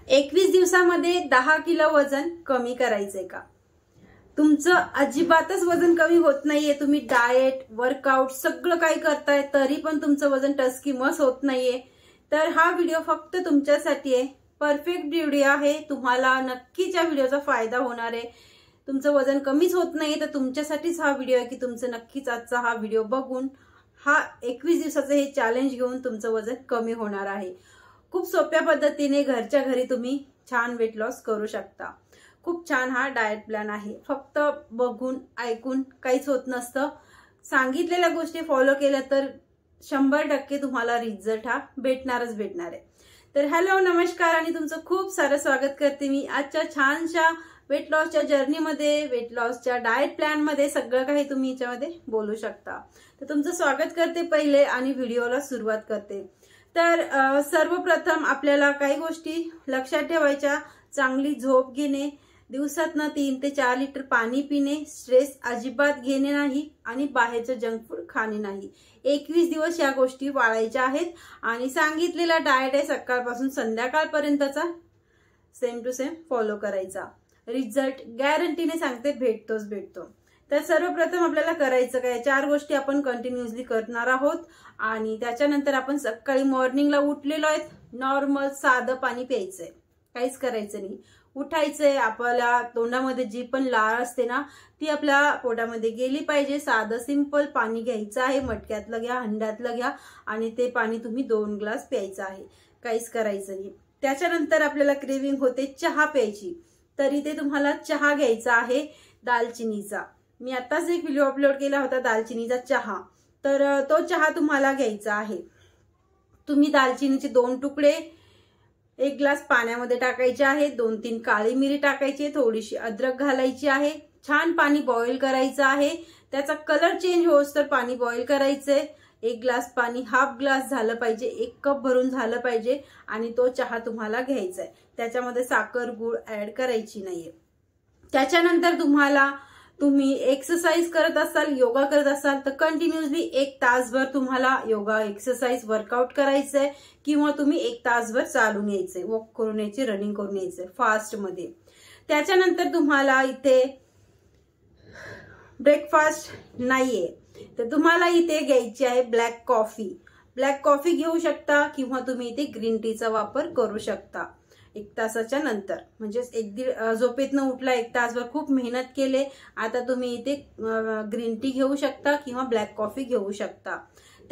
21 दिवसामध्ये 10 किलो वजन कमी करायचंय का? तुमचं अजिबातच वजन कमी होत नाहीये, तुम्ही डाएट वर्कआउट सगळं काही करताय तरी पण तुमचं वजन टसकीमस होत नाहीये, तर हा व्हिडिओ फक्त तुमच्यासाठी आहे. परफेक्ट व्हिडिओ आहे, तुम्हाला नक्कीच या व्हिडिओचा फायदा होणार आहे. तुमचं वजन कमीच होत नाही तर तुमच्यासाठीच हा व्हिडिओ आहे की तुमचं नक्कीच आजचा हा व्हिडिओ बघून हा 21 दिवसाचं हे चॅलेंज घेऊन तुमचं वजन कमी होणार आहे. खूप सोप्या पद्धतीने घरच्या घरी तुम्ही छान वेट लॉस करू शकता. खूप छान हा डाएट प्लॅन आहे. फक्त बघून ऐकून काहीच होत नसतं. सांगितलेल्या गोष्टी फॉलो केल्या तर 100% तुम्हाला रिझल्ट हा भेटणारच भेटणार आहे. तर हॅलो नमस्कार आणि तुमचं खूप सारं स्वागत करते मी आजच्या छानशा वेट लॉसच्या जर्नीमध्ये, वेट लॉसच्या डाएट प्लॅन मध्ये. सगळं काही तुम्ही याच्यामध्ये बोलू शकता. तर तुमचं स्वागत करते पहिले आणि व्हिडिओला सुरुवात करते. तर सर्वप्रथम आपल्याला काही गोष्टी लक्षात ठेवायच्या. चांगली झोप घेणे, दिवसातनं 3 ते 4 लिटर पाणी पिणे, स्ट्रेस अजिबात घेणे नाही आणि बाहेरचं जंक फूड खाणे नाही. 21 दिवस या गोष्टी पाळायच्या आहेत आणि सांगितलेला डाएट आहे सकाळपासून संध्याकाळपर्यंतचा सेम टू सेम फॉलो करायचा. रिझल्ट गॅरंटीने सांगते भेटतोच भेटतो. तर सर्वप्रथम आपल्याला करायचं काय, 4 गोष्टी आपण कंटिन्युअसली करणार आहोत आणि त्याच्यानंतर आपण सकाळी मॉर्निंगला उठलेलो आहेत, नॉर्मल साधं पाणी प्यायचंय, काहीच करायचं नाही. उठायचंय, आपल्या तोंडामध्ये जी पण लाळ असते ना ती आपल्या पोटामध्ये गेली पाहिजे. साधं सिंपल पाणी घ्यायचं आहे, मटक्यातलं घ्या, हंड्यातलं घ्या आणि ते पाणी तुम्ही 2 ग्लास प्यायचं आहे, काहीच करायचं नाही. त्याच्यानंतर आपल्याला क्रेविंग होते चहा प्यायची, तरी ते तुम्हाला चहा घ्यायचा आहे दालचिनीचा. मी आताच एक व्हिडिओ अपलोड केला होता दालचिनीचा चहा, तर तो चहा तुम्हाला घ्यायचा आहे. तुम्ही दालचिनीचे 2 तुकडे 1 ग्लास पाण्यामध्ये टाकायचे आहे, 2-3 काळी मिरी टाकायची, थोडीशी अद्रक घालायची आहे. छान पाणी बॉईल करायचं आहे, त्याचा कलर चेंज होस तर पाणी बॉईल करायचंय. 1 ग्लास पाणी हाफ ग्लास झालं पाहिजे, 1 कप भरून झालं पाहिजे आणि तो चहा तुम्हाला घ्यायचा आहे. त्याच्यामध्ये साखर गुळ ऍड करायची नाहीये. त्याच्यानंतर तुम्ही एक्सरसाइज करत असाल, योगा करत असाल तर कंटिन्युअसली 1 तासभर तुम्हाला योगा एक्सरसाइज वर्कआउट करायचंय किंवा तुम्ही 1 तासभर चालून यायचंय, वॉक करून यायचे, रनिंग करून यायचंय फास्ट मध्ये. त्याच्यानंतर तुम्हाला इथे ब्रेकफास्ट नाहीये तर तुम्हाला इथे घ्यायची आहे ब्लॅक कॉफी. ब्लॅक कॉफी घेऊ शकता किंवा तुम्ही इथे ग्रीन टीचा वापर करू शकता 1 तासाच्या नंतर. म्हणजे झोपेतनं उठला 1 तासभर खूप मेहनत केले, आता तुम्ही इथे ग्रीन टी घेऊ शकता किंवा ब्लॅक कॉफी घेऊ शकता.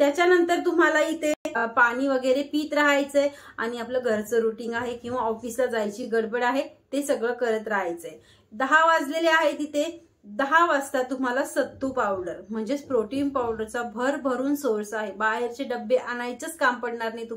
त्याच्यानंतर तुम्हाला इथे पाणी वगैरे पित राहायचंय आणि आपलं घरचं रुटीन आहे किंवा ऑफिसला जायची गडबड आहे ते सगळं करत राहायचंय. 10 वाजलेले आहेत इथे. 10 वाजता तुम्हाला सत्तू पावडर म्हणजेच प्रोटीन पावडरचा भरभरून सोर्स आहे. बाहेरचे डब्बे आणायचंच काम पडणार नाही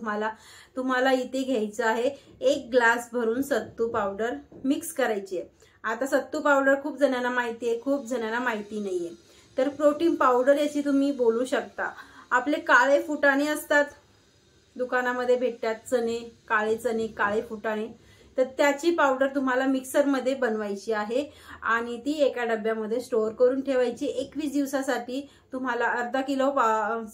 तुम्हाला इथे घ्यायचं आहे 1 ग्लास भरून सत्तू पावडर मिक्स करायची आहे. आता सत्तू पावडर खूप जणांना माहिती आहे, खूप जणांना माहिती नाहीये. तर प्रोटीन पावडर याची तुम्ही बोलू शकता. आपले काळे फुटाणे असतात, दुकानामध्ये भेटतात चणे, काळे फुटाणे, तर त्याची पावडर तुम्हाला मिक्सरमध्ये बनवायची आहे आणि ती एका डब्यामध्ये स्टोअर करून ठेवायची. 21 दिवसासाठी तुम्हाला अर्धा किलो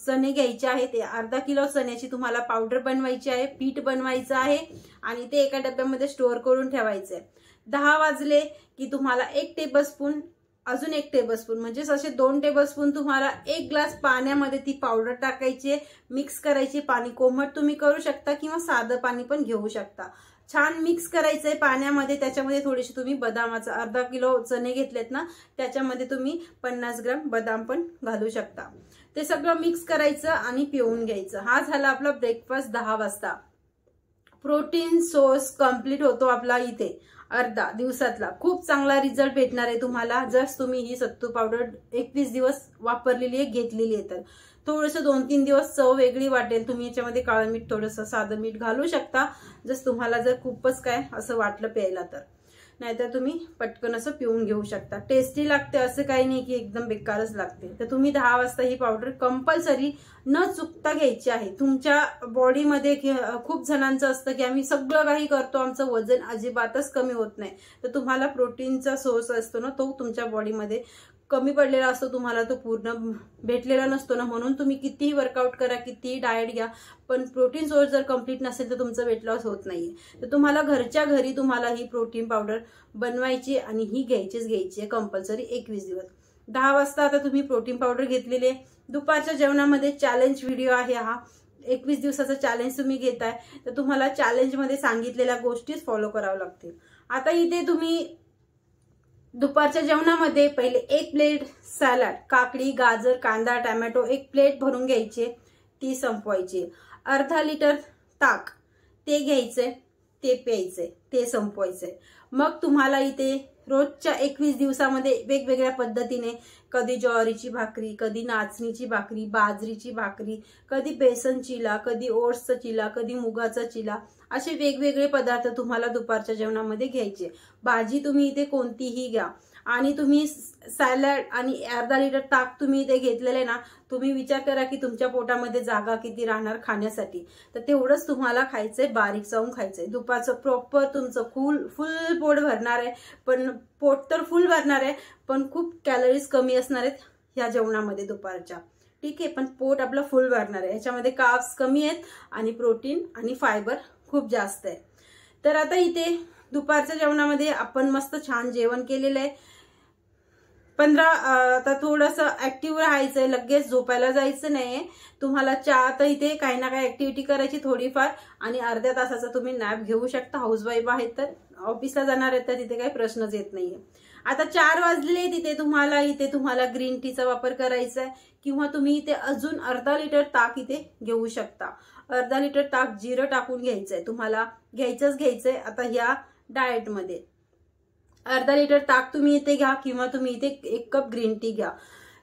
चणे घ्यायचे आहे. ते अर्धा किलो चण्याची तुम्हाला पावडर बनवायची आहे, पीठ बनवायचं आहे आणि ते एका डब्यामध्ये स्टोअर करून ठेवायचे. 10 वाजले की तुम्हाला 1 टेबलस्पून, अजून 1 टेबलस्पून म्हणजे असे 2 टेबलस्पून तुम्हाला 1 ग्लास पाण्यामध्ये ती पावडर टाकायची, मिक्स करायची. पाणी कोमट तुम्ही करू शकता किंवा साधं पाणी पण घेऊ शकता. छान मिक्स करायचंय पाण्यामध्ये. त्याच्यामध्ये थोडीशी तुम्ही बदामाचा, अर्धा किलो चणे घेतलेत ना त्याच्यामध्ये तुम्ही 50 ग्राम बदाम पण घालू शकता. ते सगळं मिक्स करायचं आणि पिऊन घ्यायचं. हा झाला आपला ब्रेकफास्ट 10 वाजता. प्रोटीन सोर्स कंप्लीट होतो आपला इथे अर्धा दिवसातला. खूप चांगला रिझल्ट भेटणार आहे तुम्हाला जर तुम्ही ही सत्तू पावडर 21 दिवस वापरलेली आहे, घेतलेली आहे. तर थोडंसं 2-3 दिवस चव वेगळी वाटेल. तुम्ही याच्यामध्ये काळं मीठ, थोडंसं साधं मीठ घालू शकता जर तुम्हाला जर खूपच काय असं वाटलं प्यायला तर. नाहीतर तुम्ही पटकन असं पिऊन घेऊ शकता. टेस्टी लागते, असं काही नाही की एकदम बेकारच लागते. तर तुम्ही 10 वाजता ही पावडर कंपल्सरी न चुकता घ्यायची आहे. तुमच्या बॉडीमध्ये खूप जणांचं असतं की आम्ही सगळं काही करतो, आमचं वजन अजिबातच कमी होत नाही. तर तुम्हाला प्रोटीनचा सोर्स असतो ना तो तुमच्या बॉडीमध्ये कमी पडलेला असतो, तुम्हाला तो पूर्ण भेटलेला नसतो ना, म्हणून तुम्ही कितीही वर्कआउट करा, कितीही डाएट घ्या, पण प्रोटीन सोर्स जर कंप्लीट नसेल तर तुमचं वेट लॉस होत नाहीये. तर तुम्हाला घरच्या घरी तुम्हाला ही प्रोटीन पावडर बनवायची आणि ही घ्यायची आहे कंपल्सरी 21 दिवस. 10 वाजता आता तुम्ही प्रोटीन पावडर घेतलेली आहे. दुपारच्या जेवणामध्ये चॅलेंज व्हिडिओ आहे हा. 21 दिवसाचा चॅलेंज तुम्ही घेताय, तर तुम्हाला चॅलेंजमध्ये सांगितलेल्या गोष्टीच फॉलो कराव्या लागतील. आता इथे तुम्ही दुपारच्या जेवणामध्ये पहिले 1 प्लेट सॅलड, काकडी, गाजर, कांदा, टोमॅटो 1 प्लेट भरून घ्यायची, ती संपवायची. अर्धा लिटर ताक ते घ्यायचंय, ते प्यायचंय, ते संपवायचंय. मग तुम्हाला इथे रोजच्या 21 दिवसामध्ये वेगवेगळ्या पद्धतीने, कधी ज्वारीची भाकरी, कधी नाचणीची भाकरी, बाजरीची भाकरी, कधी बेसन चिला, कधी ओट्सचा चिला, कधी मुगाचा चिला, असे वेगवेगळे पदार्थ तुम्हाला दुपारच्या जेवणामध्ये घ्यायचे. भाजी तुम्ही इथे कोणतीही घ्या. आणि तुम्ही सॅलड आणि अर्धा लिटर ताक तुम्ही इथे घेतलेले ना, तुम्ही विचार करा की तुमच्या पोटामध्ये जागा किती राहणार खाण्यासाठी. तर तेवढंच तुम्हाला खायचंय, बारीक चावून खायचंय. दुपारचं प्रॉपर तुमचं फुल पोट भरणार आहे, पण पोट तर फुल भरणार आहे, पण खूप कॅलरीज कमी असणार आहेत ह्या जेवणामध्ये दुपारच्या. ठीक आहे, पण पोट आपलं फुल भरणार आहे. याच्यामध्ये कार्ब्स कमी आहेत आणि प्रोटीन आणि फायबर खूप जास्त आहे. तर आता इथे दुपारच्या जेवणामध्ये आपण मस्त छान जेवण केलेलं आहे. 15 आता थोडंसं ऍक्टिव्ह राहायचंय, लगेच झोपायला जायचं नाहीये. तुम्हाला तर इथे काही ना काही ऍक्टिव्हिटी करायची थोडीफार, आणि अर्ध्या तासाचा तुम्ही नॅप घेऊ शकता. हाऊसवाईफ आहेत तर, ऑफिसला जाणार आहेत तर तिथे काही प्रश्नच येत नाहीये. आता 4 वाजले, इथे तुम्हाला ग्रीन टीचा वापर करायचा आहे, किंवा तुम्ही इथे अजून अर्धा लिटर ताक इथे घेऊ शकता. अर्धा लिटर ताक जिरं टाकून घ्यायचंय, तुम्हाला घ्यायचंय. आता ह्या डाएटमध्ये अर्धा लिटर ताक तुम्ही इथे घ्या, किंवा तुम्ही इथे 1 कप ग्रीन टी घ्या.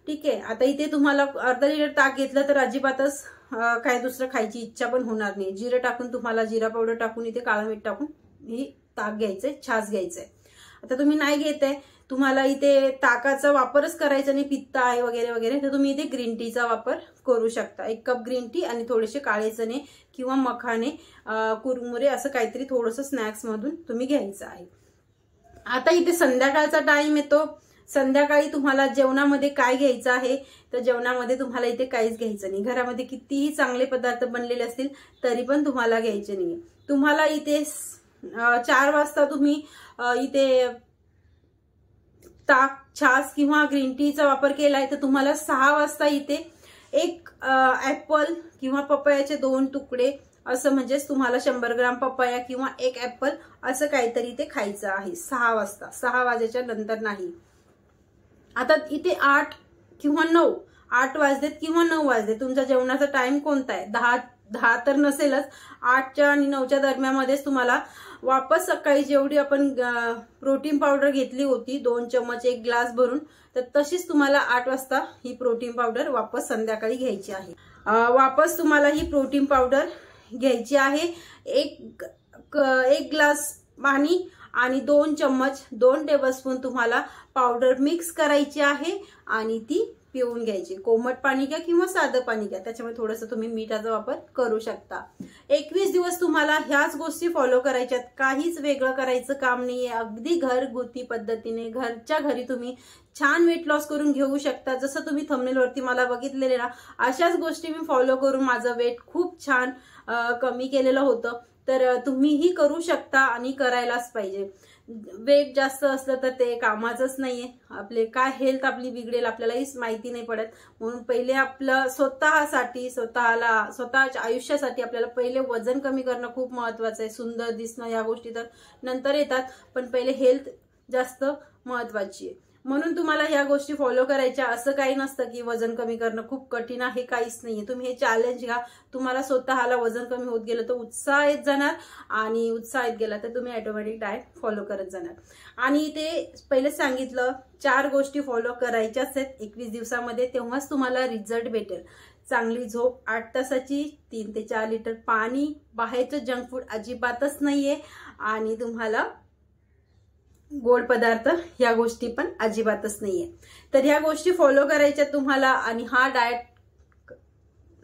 ठीक आहे, आता इथे तुम्हाला अर्धा लिटर ताक घेतलं तर अजिबातच काय दुसरं खायची इच्छा पण होणार नाही. जिरं टाकून, तुम्हाला जिरा पावडर टाकून, इथे काळं मीठ टाकून ही ताक घ्यायचंय, छास घ्यायचंय. आता तुम्ही नाही घेताय, तुम्हाला इथे ताकाचा वापरच करायचा नाही, पित्त आहे वगैरे वगैरे, तर तुम्ही इथे ग्रीन टीचा वापर करू शकता. 1 कप ग्रीन टी आणि थोडेसे काळे चणे किंवा मखाने, कुरमुरे, असं काहीतरी थोडंसं स्नॅक्स मधून तुम्ही घ्यायचं आहे. आता इथे संध्याकाळचा टाइम येतो. संध्याकाळी तुम्हाला जेवणामध्ये काय घ्यायचं आहे, तर जेवणामध्ये तुम्हाला इथे काहीच घ्यायचं नाही. घरामध्ये कितीही चांगले पदार्थ बनलेले असतील तरी पण तुम्हाला घ्यायचे नाही. तुम्हाला इथे 4 वाजता तुम्ही इथे ताक, छास किंवा ग्रीन टीचा वापर केलाय, तर तुम्हाला 6 वाजता इथे 1 ऍपल किंवा पपयाचे 2 तुकडे, असं म्हणजेच तुम्हाला 100 ग्राम पपया किंवा 1 ऍपल असं काहीतरी इथे खायचं आहे 6 वाजता. 6 वाजेच्या नंतर नाही. आता इथे 8 किंवा 9, 8 वाजलेत किंवा 9 वाजले, तुमच्या जेवणाचा टाइम कोणता आहे? 10 तर नसेलच. 8च्या आणि 9च्या दरम्यानमध्येच तुम्हाला वापस सकाळी जेवढी आपण प्रोटीन पावडर घेतली होती 2 चम्मच 1 ग्लास भरून, तर तशीच तुम्हाला 8 वाजता ही प्रोटीन पावडर वापस संध्याकाळी घ्यायची आहे. वापस तुम्हाला ही प्रोटीन पावडर घ्यायची आहे. 1 ग्लास पाणी आणि 2 चम्मच 2 टेबलस्पून तुम्हाला पावडर मिक्स करायची आहे आणि ती पिऊन घ्यायची. कोमट पाणी घ्या किंवा साधं पाणी घ्या, त्याच्यामुळे थोडंसं तुम्ही मिठाचा वापर करू शकता. 21 दिवस तुम्हाला ह्याच गोष्टी फॉलो करायच्यात, काहीच वेगळं करायचं काम नाहीये. अगदी घरगुती पद्धतीने घरच्या घरी तुम्ही छान वेट लॉस करून घेऊ शकता. जसं तुम्ही थंबनेलवरती मला बघितलेले ना, अशाच गोष्टी मी फॉलो करून माझं वेट खूप छान कमी केलेलं होतं. तर तुम्हीही करू शकता आणि करायलाच पाहिजे. वेट जास्त असलं तर ते कामाचंच नाहीये. आपले काय हेल्थ आपली बिघडेल आपल्यालाही माहिती नाही पडत. म्हणून पहिले आपलं स्वतःसाठी, स्वतःच्या आयुष्यासाठी आपल्याला पहिले वजन कमी करणं खूप महत्वाचं आहे. सुंदर दिसणं या गोष्टी तर नंतर येतात, पण पहिले हेल्थ जास्त महत्वाची आहे. म्हणून तुम्हाला ह्या गोष्टी फॉलो करायच्या. असं काही नसतं की वजन कमी करणं खूप कठीण आहे, काहीच नाहीये. तुम्ही हे चॅलेंज घ्या. तुम्हाला स्वतःला वजन कमी होत गेलं तर उत्साह येत जाणार, आणि उत्साह येत गेला तर तुम्ही ऑटोमॅटिक डाएट फॉलो करत जाणार. आणि ते पहिले सांगितलं 4 गोष्टी फॉलो करायच्याच आहेत 21 दिवसामध्ये, तेव्हाच तुम्हाला रिझल्ट भेटेल. चांगली झोप 8 तासाची, 3 ते 4 लिटर पाणी, बाहेरचं जंक फूड अजिबातच नाहीये, आणि तुम्हाला गोड पदार्थ ह्या गोष्टी पण अजिबातच नाहीये. तर ह्या गोष्टी फॉलो करायच्या तुम्हाला, आणि हा डाएट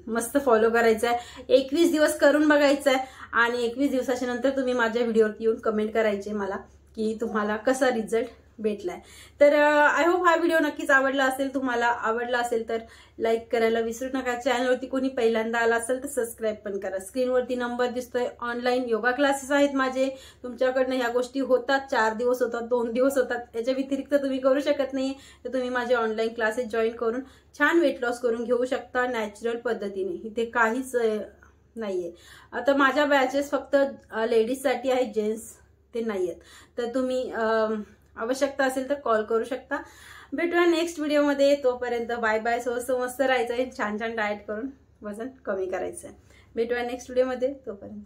मस्त फॉलो करायचा आहे. 21 दिवस करून बघायचा आहे, आणि 21 दिवसाच्या नंतर तुम्ही माझ्या व्हिडिओवरती येऊन कमेंट करायचे मला की तुम्हाला कसा रिझल्ट भेटलाय. तर आय होप हा व्हिडिओ नक्कीच आवडला असेल. तुम्हाला आवडला असेल तर लाईक करायला विसरू नका. चॅनलवरती कोणी पहिल्यांदा आला असेल तर सबस्क्राईब पण करा. स्क्रीनवरती नंबर दिसतोय. ऑनलाईन योगा क्लासेस आहेत माझे. तुमच्याकडनं ह्या गोष्टी होतात, 4 दिवस होतात, 2 दिवस होतात, याच्या व्यतिरिक्त तुम्ही करू शकत नाही तर तुम्ही माझे ऑनलाईन क्लासेस जॉईन करून छान वेट लॉस करून घेऊ शकता नॅचरल पद्धतीने. इथे काहीच नाहीये. आता माझ्या बॅचेस फक्त लेडीजसाठी आहेत, जेंट्स ते नाहीयेत. तर तुम्ही आवश्यकता असेल तर कॉल करू शकता. भेटूया नेक्स्ट व्हिडिओमध्ये. तोपर्यंत बाय बाय. स्वस्त मस्त राहायचंय, छान छान डाएट करून वजन कमी करायचंय. भेटूया नेक्स्ट व्हिडिओमध्ये. तोपर्यंत